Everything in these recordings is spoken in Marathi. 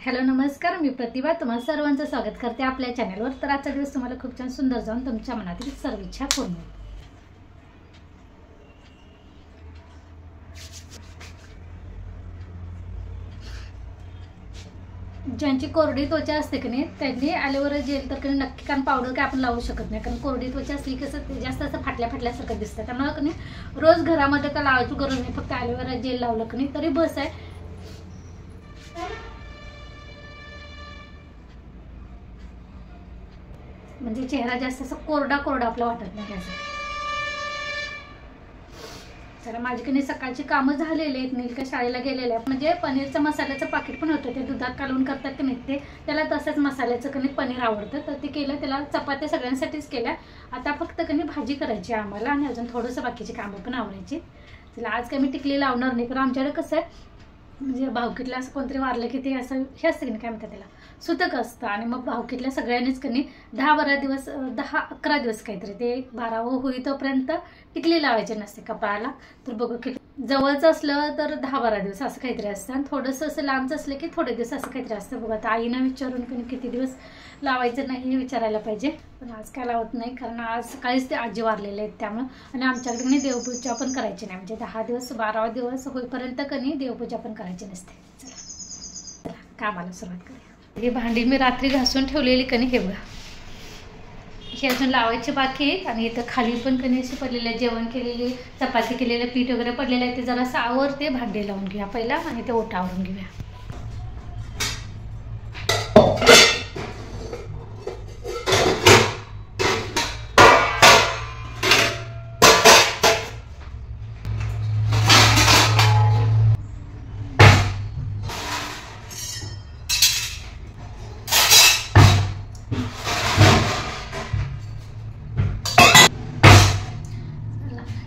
हॅलो नमस्कार, मी प्रतिभा तुम्हा सर्वांचं स्वागत करते आपल्या चॅनलवर। तर आजचा दिवस तुम्हाला खूप छान सुंदर जाऊन तुमच्या मनातील सर्व इच्छा पूर्ण होईल। ज्यांची कोरडी त्वचा असते की नाही त्यांनी ॲलोवेरा जेल तर कधी नक्की, कारण पावडर काय आपण लावू शकत नाही, कारण कोरडी त्वचा असली की कसं जास्त असं फाटल्यासारखं दिसतं। त्यामुळे की नाही रोज घरामध्ये तर लावायची गरज नाही, फक्त ॲलोवेरा जेल लावलं की नाही तरी बस आहे। म्हणजे चेहरा जास्त असं कोरडा आपला वाटत नाही त्याचा। तर माझी की नाही सकाळची कामं झालेली आहेत, नील का शाळेला गेलेले आहेत। म्हणजे पनीरचं मसाल्याचं पाकिट पण होतं, ते दुधात कालवून करतात की नाही ते, त्याला तसंच मसाल्याचं की नाही पनीर आवडतं, तर ते केलं। त्याला चपात्या सगळ्यांसाठीच केल्या। आता फक्त की नाही भाजी करायची आम्हाला आणि अजून थोडंसं बाकीची कामं पण आवरायची। चला आज काय मी टिकली लावणार नाही, कारण आमच्याकडे कसं आहे म्हणजे भावकीतलं असं कोणतरी वारलं की ते असं हे असतं की नाही, काय म्हणतात त्याला, सुतक असतं। आणि मग भावकीतल्या सगळ्यांनीच की नाही 10-12 दिवस 10-11 दिवस काहीतरी ते 12वं होईतोपर्यंत टिकली लावायची नसते कपाळाला। तर बघू की जवळचं असलं तर 10-12 दिवस असं काहीतरी असतं, आणि थोडंसं असं लांबचं असलं की थोडे दिवस असं काहीतरी असतं। बघू आता आईनं विचारून की किती दिवस लावायचं नाही हे विचारायला पाहिजे, पण आज काय लावत नाही, कारण आज सकाळीच ते आजी वारलेले आहेत त्यामुळं। आणि आमच्याकडे नाही देवपूजा पण करायची नाही, म्हणजे 10 दिवस 12 दिवस होईपर्यंत कधी देवपूजा पण करायची नसते। चला कामाला सुरुवात करूया। ही भांडी मी रात्री घासून ठेवलेली कणी, हे बघा हे अजून लावायचे बाकी आहेत। आणि इथं खाली पण कणी अशी पडलेलं आहे, जेवण केलेली चपाती केलेलं पीठ वगैरे पडलेलं आहे, ते जरासं आवरते, भांडी लावून घेऊया पहिला आणि ते ओटा आवरून घेऊया।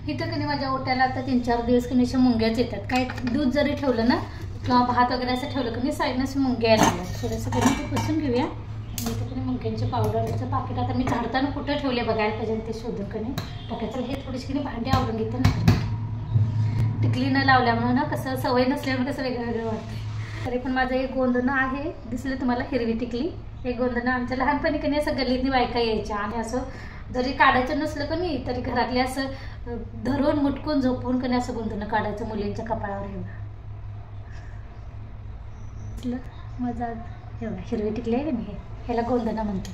इथं कधी माझ्या ओट्याला आता 3-4 दिवस कधी अशा मुंग्याच येतात। काय दूध जरी ठेवलं ना किंवा भात वगैरे असं ठेवलं की साईडनं असे मुंग्या यायला लागतात। थोडंसं कधी ते पुसून घेऊया। इथं कधी मुंग्यांचे पावडरचं पाकिट आता मी झाडताना कुठं ठेवले बघायला पाहिजे, ते शोधून कधी टाकायचं। हे थोडीशी कधी भांडी आवरून घेते ना, टिकली न लावल्यामुळे ना कसं सवय नसल्यामुळे कसं वेगळं वाटते। तरी पण माझं एक गोंधन आहे, दिसलं तुम्हाला हिरवी टिकली। हे गोंधन आमच्या लहानपणी कधी असं गल्लीतनी बायका यायच्या आणि असं जरी काढायचं नसलं का नाही तरी घरातले असं धरून मुटकून झोपून कधी असं गोंधन काढायचं मुलींच्या कपाळावर। एवढं मजा एवढा हिरवी टिकली आहे की नाही, ह्याला गोंधना म्हणतात।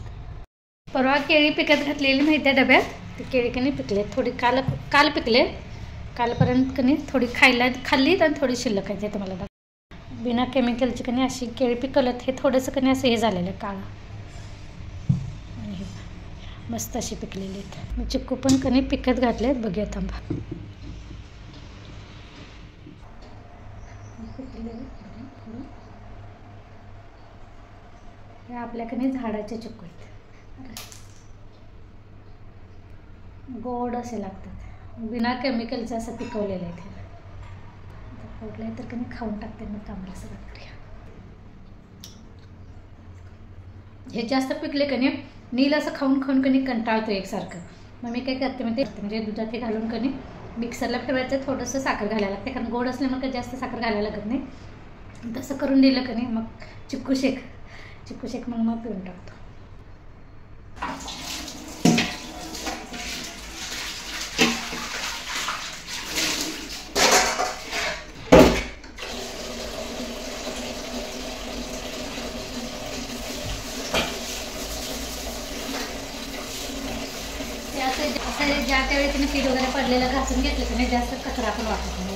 परवा केळी पिकत घातलेली माहिती आहे डब्यात, ते केळी कधी पिकले थोडी, काल पिकले, कालपर्यंत कधी थोडी खाल्लीत आणि थोडी शिल्लक आहे। ते तुम्हाला बिना केमिकलची कधी अशी केळी पिकवलं, हे थोडंसं कधी असं हे झालेलं आहे काळं, मस्त अशी पिकलेली आहेत। मी चिक्कू पण कधी पिकत घातलेत, बघूया थांबा। हे आपल्याकडे झाडाचे चिक्कू आहेत, गोड असे लागतात, बिना केमिकलचं असं पिकवलेलं आहे। फोडलं तर कधी खाऊन टाकते, मग कामाला सुरुवात करूया। हे जास्त पिकले कधी नील असं खाऊन कधी कंटाळतो एकसारखं, मग मी काय करते म्हणजे दुधात हे घालून कधी मिक्सरला फिरवायचं, थोडंसं साखर घालायला लागते, कारण गोड असल्यामुळे काही जास्त साखर घालायला लागत नाही। तसं करून दिलं कधी मग चिक्कू शेक मग पिऊन टाकतो। असं ज्या त्यावेळी तिने पीठ वगैरे पडलेलं घासून घेतलं की नाही जास्त कचरा पण वाटत नाही।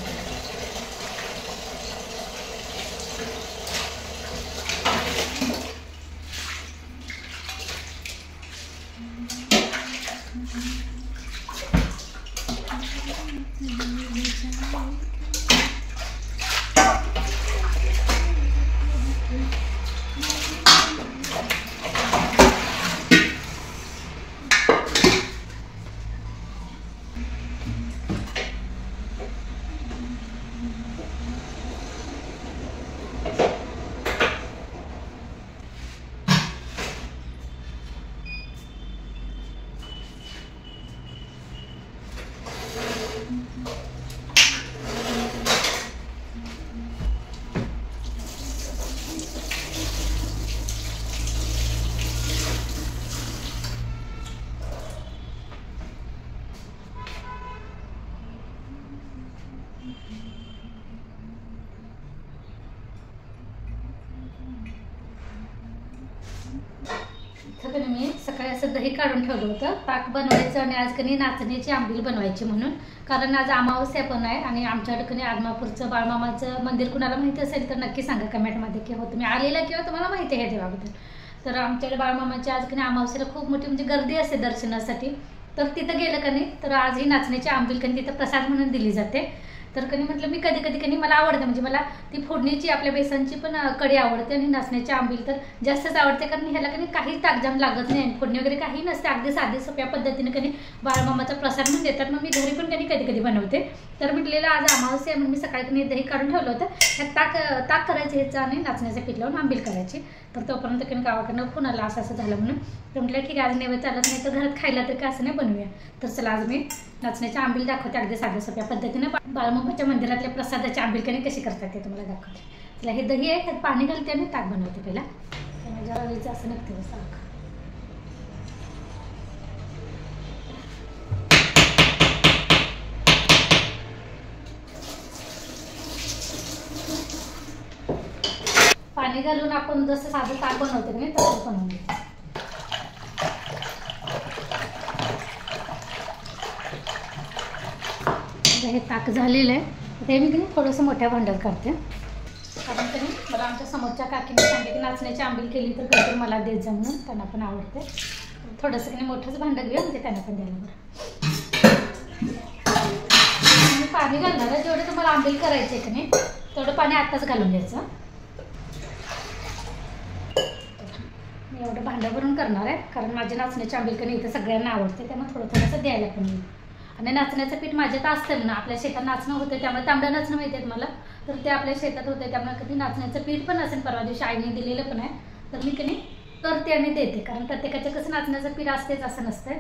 इथं मी सकाळी असं दही काढून ठेवलं होतं ताक बनवायचं आणि आज कधी नाचण्याची आंबील बनवायची म्हणून, कारण आज अमावस्या पण आहे आणि आमच्याकडे आदमापूरचं बाळमामाचं मंदिर कुणाला माहिती असेल तर नक्की सांगा कमेंटमध्ये की हो तुम्ही आलेला किंवा तुम्हाला माहिती आहे देवाबद्दल. तर आमच्याकडे बाळमामाची आज अमावस्याला खूप मोठी म्हणजे गर्दी असते दर्शनासाठी. तर तिथं गेलं का नाही तर आज ही नाचण्याची आंबील तिथं प्रसाद म्हणून दिली जाते. तर म्हटलं मी कधी कधी मला आवडते, म्हणजे मला ती फोडणीची आपल्या बेसनची पण कढी आवडते आणि नाचण्याची आंबील तर जास्तच आवडते, कारण ह्याला काही ताकजाम लागत नाही, फोडणी वगैरे काही नसते, अगदी साधी सोप्या पद्धतीने बाळमामाचा प्रसाद म्हणून देतात. मग मी घरी पण कधी कधी बनवते. तर म्हटलेलं आज अमावस्या म्हणून मी सकाळी दही काढून ठेवलं होतं, ह्यात ताक करायचं ह्याचं आणि नाचण्याचं पीठ लावून आंबील करायची. तर तोपर्यंत गावाकडनं फोन आला असं झालं म्हणून. तर म्हटलं ठीक आहे आज नैवेद्य चालत नाही तर घरात खायला तर काय असं नाही बनवूया. तर चला आज मी नाचण्याची आंबील दाखवते अगदी साध्या सोप्या पद्धतीने. बाळमामाच्या मंदिरातल्या प्रसादाची आंबील कशी करतात ते तुम्हाला दाखवते. चला हे दही आहे, ह्यात पाणी घालते आणि ताक बनवते पहिला. माझ्या रवीचं असं नक्की सारखं पाणी घालून आपण जसं साधं ताक बनवते की नाही तसं बनवून घेते. हे ताक झालेलं आहे ते मी थोडंसं मोठ्या भांड्यात काढते, कारण मला आमच्या समोरच्या काकीने सांगितले की नाचण्याची आंबील केली तर कधी मला देत जा म्हणून, त्यांना पण आवडते. थोडंसं मोठंच भांडं घेऊन ते त्यांना पण द्यायला बरं. मी पाणी घालणार आहे, जेवढं तुम्हाला आंबील करायचं आहे की नाही तेवढं पाणी आत्ताच घालून द्यायचं. मी एवढं भांडं भरून करणार आहे, कारण माझी नाचण्याची आंबील इथं सगळ्यांना आवडते, त्यामुळे थोडंसं द्यायला पण येईल. आणि नाचण्याचं पीठ माझ्यात असतं ना, आपल्या शेतात नाचणं होतं त्यामुळे तांबडं नाचणं माहिती आहेत मला, तर ते आपल्या शेतात होते त्यामुळे नाचण्याचं पीठ पण असेल, परवा दिवशी आईने दिलेलं पण आहे. तर मी करते आणि देते, कारण प्रत्येकाच्या कसं नाचण्याचं पीठ असतेच असं नसतं.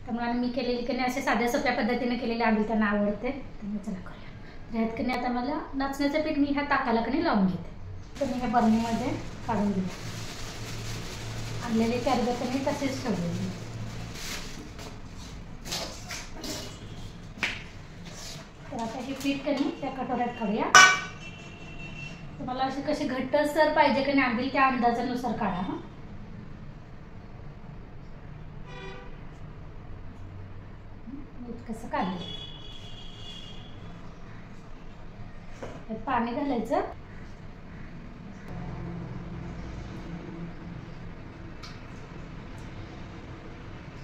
त्यामुळे मी केलेली असे साध्या सोप्या पद्धतीने केलेली आंबील त्यांना आवडते. त्यामुळे चला करूया. ह्यात आता मला नाचण्याचं पीठ मी ह्या ताकाला लावून घेते. तर मी ह्या बरणीमध्ये काढून घेते. आणलेली कॅरीबॅग तसेच ठेवलेली. तर आता हे पीठ त्या कटोऱ्यात काढूया. तुम्हाला अशी कशी घट्टसर पाहिजे की नाही आंबील त्या अंदाजानुसार काढा. हा कसं काढलं पाणी घालायचं.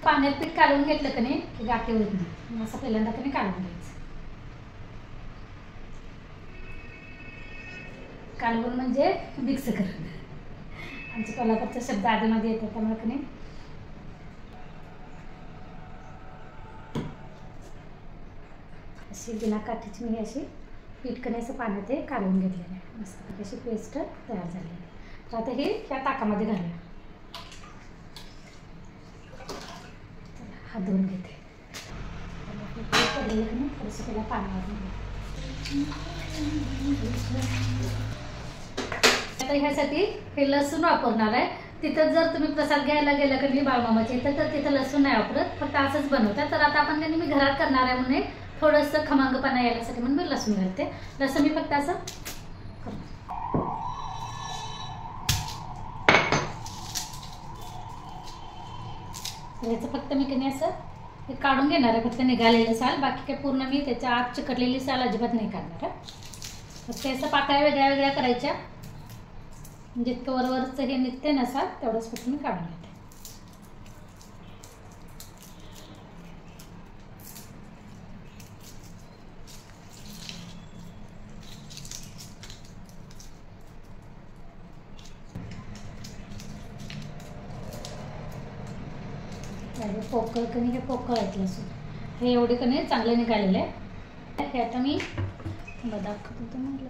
पाण्यात पीठ काढून घेतलं की नाही की गाठी होत नाही, असं पहिल्यांदा काढून घ्यायचं. कालवून म्हणजे मिक्स करणं, आमच्या कोल्हापूरचा शब्द आधीमध्ये येतो त्यामुळे अशी बिना काठीची मी अशी पीठ असं पाण्यात काढून घेतलेलं आहे. मस्त अशी पेस्ट तयार झालेली आहे. तर आता हे त्या ताकामध्ये घालूया. हात धुवून घेते. थोडंसं त्याला पाण्यावर आता ह्यासाठी हे लसूण वापरणार आहे. तिथं जर तुम्ही प्रसाद घ्यायला गेला की बाळमामाच्या इथं तर तिथं लसूण नाही वापरत, फक्त असंच बनवतात. तर आता आपण मी घरात करणार आहे म्हणून थोडंसं खमंगपणा यायसाठी म्हणून मी लसूण घालते. लसूण मी फक्त असं याचं फक्त मी असं हे काढून घेणार आहे, फक्त निघालेलं साल. बाकी काय पूर्ण मी त्याच्या आत चिकटलेली साल अजिबात नाही काढणार आहे. फक्त असं पाकळ्या वेगळ्या वेगळ्या करायच्या, जितकं वरवरचं हे निघते ना साल तेवढंच फक्त मी काढून घेते. पोकळ हे पोकळ आहेत लसूण, हे एवढे चांगले निघालेले आहे. हे आता मी दाखवतो तुम्हाला.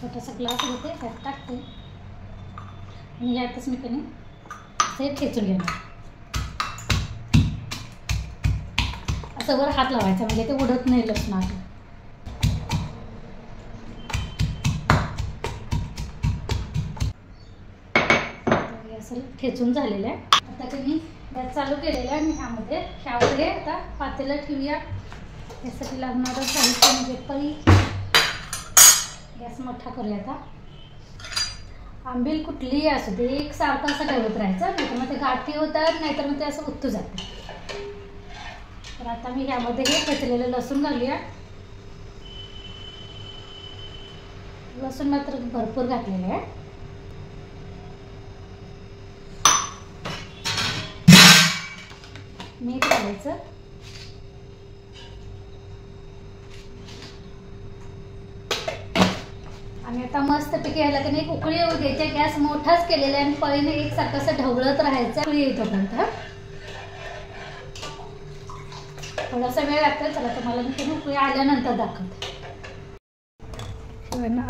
छोटासा ग्लास घेते, त्यात टाकते आणि यातच मी हे ठेचून घेणार. असं वर हात लावायचा म्हणजे ते उडत नाही लसणात. असं ठेचून झालेलं आहे. आता गॅस चालू केलेला आहे मी ह्यावर हे आता पातेलं ठेवूया. यासाठी लागणारं साहित्य म्हणजे पळी. गॅस मोठा करूया. आता आंबील कुठलीही असू दे एकसारखं असं ठेवत राहायचं, नाहीतर मग ते गाठी होतात, नाहीतर मग ते असं उत्तू जाते. तर आता मी ह्यामध्ये हे ठेचलेलं लसूण घालूया. लसूण मात्र भरपूर घातलेलं आहे. मीठ घालायचं. आणि आता मस्तपैकी ह्याला की नाही उकळी येऊ द्यायची. गॅस मोठाच केलेला आहे आणि पळीने एकसारखं असं ढवळत राहायचं. उकळी येईपर्यंत थोडासा वेळ लागतो. चला तुम्हाला मी की उकळी आल्यानंतर दाखवते.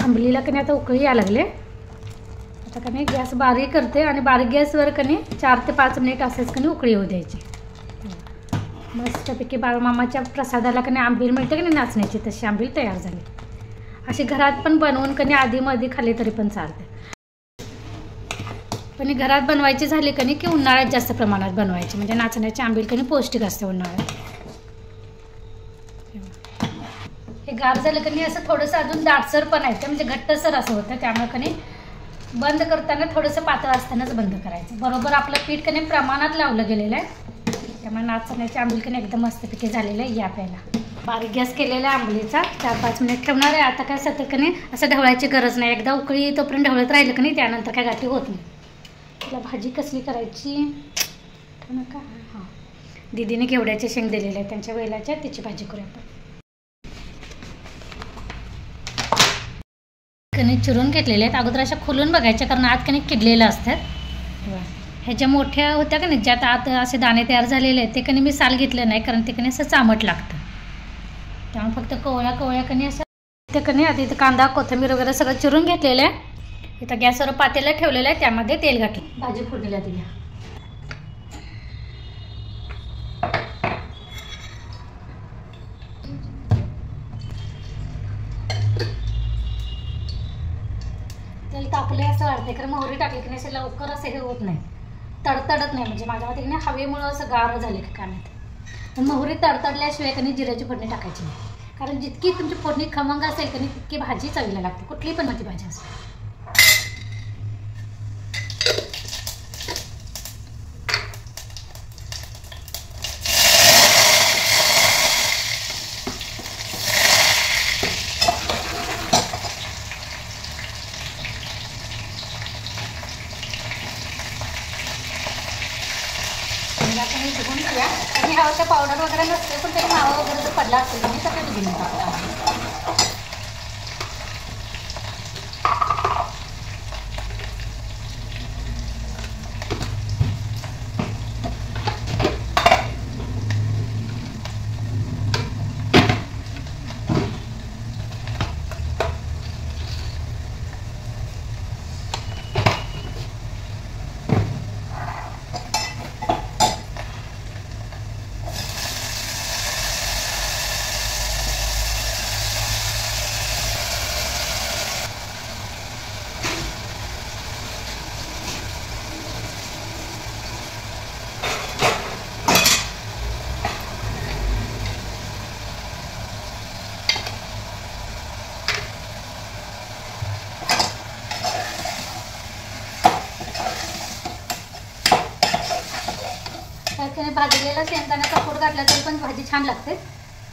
आंबलीला की नाही आता उकळी यायला लागले. आता की नाही गॅस बारीक करते आणि बारीक गॅसवर की नाही 4 ते 5 मिनिट असेच की नाही उकळी येऊ द्यायची. मस्तपैकी बाळूमामाच्या प्रसादाला की नाही आंबील मिळते की नाही नाचण्याची, तशी आंबील तयार झाली. अशी घरात पण बनवून कधी आधीमध्ये खाल्ली तरी पण चालते. पण घरात बनवायची झाली कधी की उन्हाळ्यात जास्त प्रमाणात बनवायची, म्हणजे नाचण्याची आंबील कधी पौष्टिक असते उन्हाळ्यात. हे गार झालं कधी असं थोडंसं अजून दाटसर पण आहे, म्हणजे घट्टसर असं होतं. त्यामुळे कधी बंद करताना थोडंसं पातळ असतानाच बंद करायचं. बरोबर आपलं पीठ कधी प्रमाणात लावलं गेलेलं आहे. त्यामुळे नाचण्याची आंबील कधी एकदम मस्तपैकी झालेलं आहे. या प्यायला बारीक गॅस केलेला आहे आंबलीचा. 4-5 मिनिट ठेवणार आहे. आता काय सतर्कने असं ढवळायची गरज नाही. एकदा उकळी तोपर्यंत ढवळत राहिलं की नाही त्यानंतर काय गाठी होत नाही. तिला भाजी कसली करायची नका. हां, दीदीने घेवड्याचे शेंग दिलेले आहेत त्यांच्या वेलाच्या, त्याची भाजी करूया आपण. कणी चिरून घेतलेले आहेत. अगोदर अशा खोलून बघायच्या, कारण आत कणी किडलेलं असतात. ह्याच्या मोठ्या होत्या का नाही, ज्यात आत असे दाणे तयार झालेले आहेत, ते कणी मी साल घेतलं नाही, कारण ते कणी असं चामट लागतं. त्यामुळे फक्त कवळ्या कणी असं ते कणी. आता इथं कांदा कोथिंबीर वगैरे सगळं चिरून घेतलेलं आहे. इथं गॅसवर पातेलं ठेवलेलं आहे, त्यामध्ये तेल घातलं. भाजी फोडणीला दिली. तेल तापले असं वाटते, कारण मोहरी टाकली की नाही असं लवकर असं हे होत नाही, तडतडत नाही. म्हणजे माझ्या मते की नाही हवेमुळं असं गार झाले की काय माहिती. पण मोहरी तडतडल्याशिवाय कधी जिऱ्याची फोडणी टाकायची नाही, कारण जितकी तुमची फोडणी खमंग असेल कधी तितकी भाजी चवीला लागते, कुठली पण ती भाजी असेल. धुवून घ्या. आणि ह्यावर पावडर वगैरे नसते, पण तरी मावा वगैरे जर पडला असेल तर सगळं घेऊन टाकतो. भाजलेला शेंगदाण्याचा कूट घातला तरी पण भाजी छान लागते.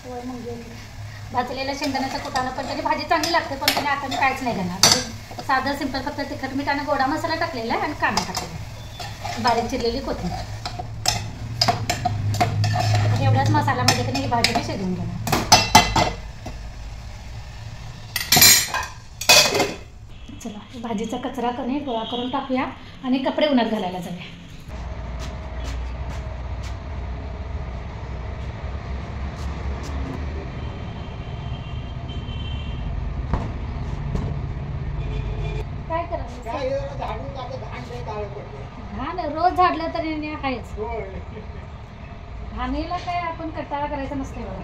म्हणजे भाजलेल्या शेंगदाण्याच्या कुटानं पण तरी भाजी चांगली लागते. पण त्याने आता मी काहीच नाही घेणार, साधं सिंपल फक्त तिखट मीठ आणि गोडा मसाला टाकलेला आहे आणि कांदा टाकलेला आहे, बारीक चिरलेली कोथिंबीर. एवढ्याच मसाल्यामध्ये की ही भाजी मी शिजवून घेणार. चला भाजीचा कचरा कणी गोळा करून टाकूया आणि कपडे उन्हात घालायला जाऊया. घाण रोज झाडलं तरी आहेच. घाणीला काय आपण कंटाळा करायचा नसते बघा.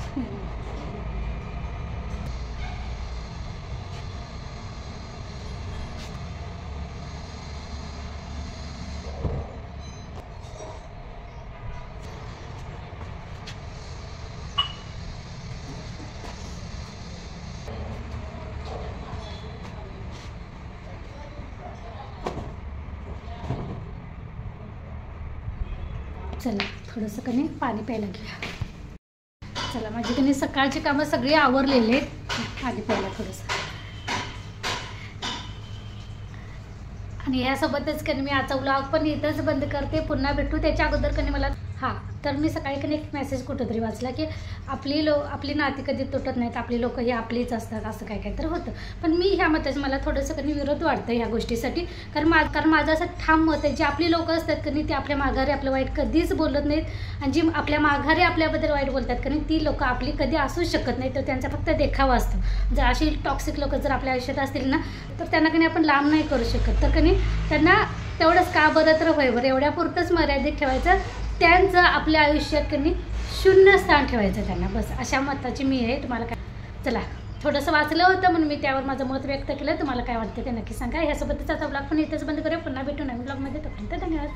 चला थोडंसं कणी पाणी प्यायला घेऊया. चला माझी कणी सकाळची कामं सगळी आवरलेली आहेत. पाणी प्यायला थोडंसं. आणि ह्यासोबतच कधी मी आजचा व्लॉग पण इथंच बंद करते. पुन्हा भेटू त्याच्या अगोदर कधी मला तर मी सकाळी कधी एक मेसेज कुठंतरी वाचला की आपली नाती कधी तुटत नाहीत, आपली लोक ही आपलीच असतात, असं काय काय तर होतं. पण मी ह्या मताचं मला थोडंसं कधी विरोध वाटतं ह्या गोष्टीसाठी. कारण माझं असं ठाम मत आहे, जी आपली लोकं असतात कधी ती आपल्या माघारी आपलं वाईट कधीच बोलत नाहीत. आणि जी आपल्या माघारी आपल्याबद्दल वाईट बोलतात कधी ती लोकं आपली कधी असूच शकत नाही. तर त्यांचा फक्त देखावा असतो. जर अशी टॉक्सिक लोकं जर आपल्या आयुष्यात असतील ना तर त्यांना कधी आपण लांब नाही करू शकत. तर कधी त्यांना तेवढंच का बरं तर होय बरं एवढ्या पुरतंच मर्यादित ठेवायचं. त्यांचं आपल्या आयुष्यात कधी 0 स्थान ठेवायचं त्यांना, बस अशा मताची मी आहे. तुम्हाला काय चला थोडंसं वाचलं होतं म्हणून मी त्यावर माझं मत व्यक्त केलं. तुम्हाला काय वाटतं ते नक्की सांगा. ह्यासोबतच आता ब्लॉग पण इथेच बंद करूया. पुन्हा भेटू नवीन ब्लॉगमध्ये. तोपर्यंत धन्यवाद.